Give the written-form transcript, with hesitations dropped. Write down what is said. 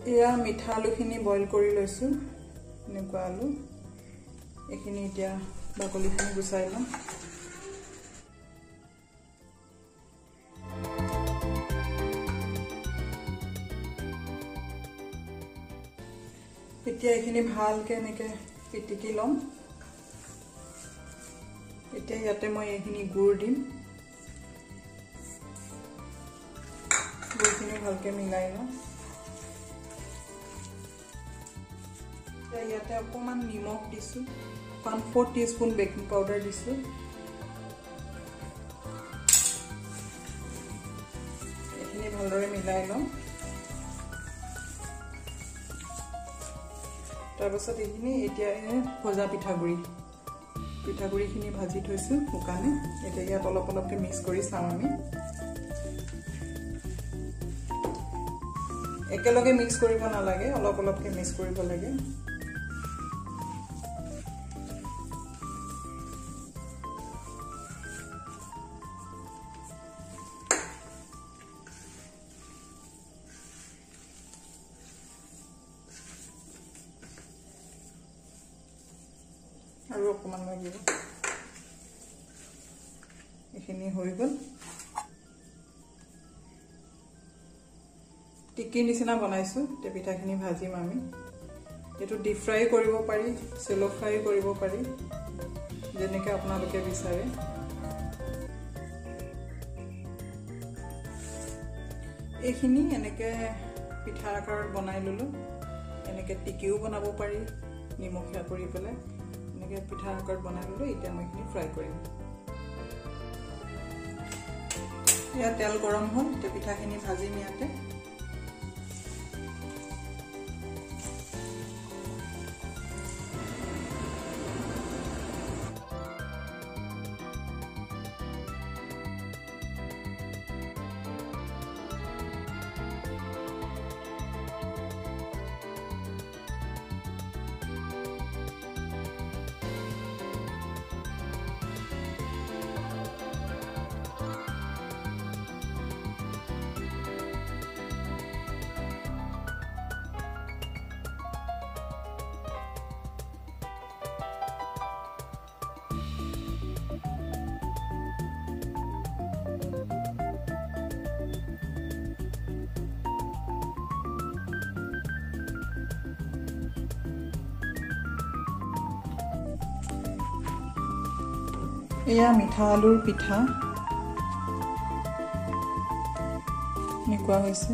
এয়া মিঠা আলুখিনি বইল কৰি লৈছো এনেকুৱা আলু এখিনি এতিয়া বাকলিখিনি গুচাই লম এতিয়া এখিনি ভালকে এনেকে পিটিকি লম এতিয়া ইয়াতে মই এখিনি গুড় দিম গুড়খিনি ভালকে মিলাই লম ইয়াতে অকমান নিমখ দিছো 1/4 টিস্পুন বেকিং পাউডাৰ দিছো এখিনি ভালদৰে মিলাই লম তাৰপিছত এখিনি এতিয়া ভজা পিঠাগুড়িখিনি ভাজি থৈছো শুকানে এতিয়া ইয়াত অলপ অলপকে মিক্স কৰি চাম আমি একেলগে মিক্স কৰিব নালাগে অলপ অলপকে মিক্স কৰিব লাগে আৰু অকমান লাগিব এখিনি হৈ গল টিকি নিচিনা বনাইছো তে পিঠাখিনি ভাজিম আমি এটো ডিপ ফ্ৰাই কৰিব পাৰি সেলো ফ্ৰাই কৰিব পাৰি যেনেকৈ আপোনালোকে বিচাৰে এখিনি এনেকে পিঠা আকাৰত বনাই ললো এনেকে টিকিও বনাব পাৰি নিমখীয়া কৰি পেলাই এনেকে পিঠা আকাৰত বনাই ললো এতিয়া মই এখিনি ফ্ৰাই কৰিম ইয়া তেল গৰম হ'ল তে পিঠাখিনি ভাজিম ইয়াতে এয়া মিঠা আলুৰ পিঠা নিকুৱা হৈছে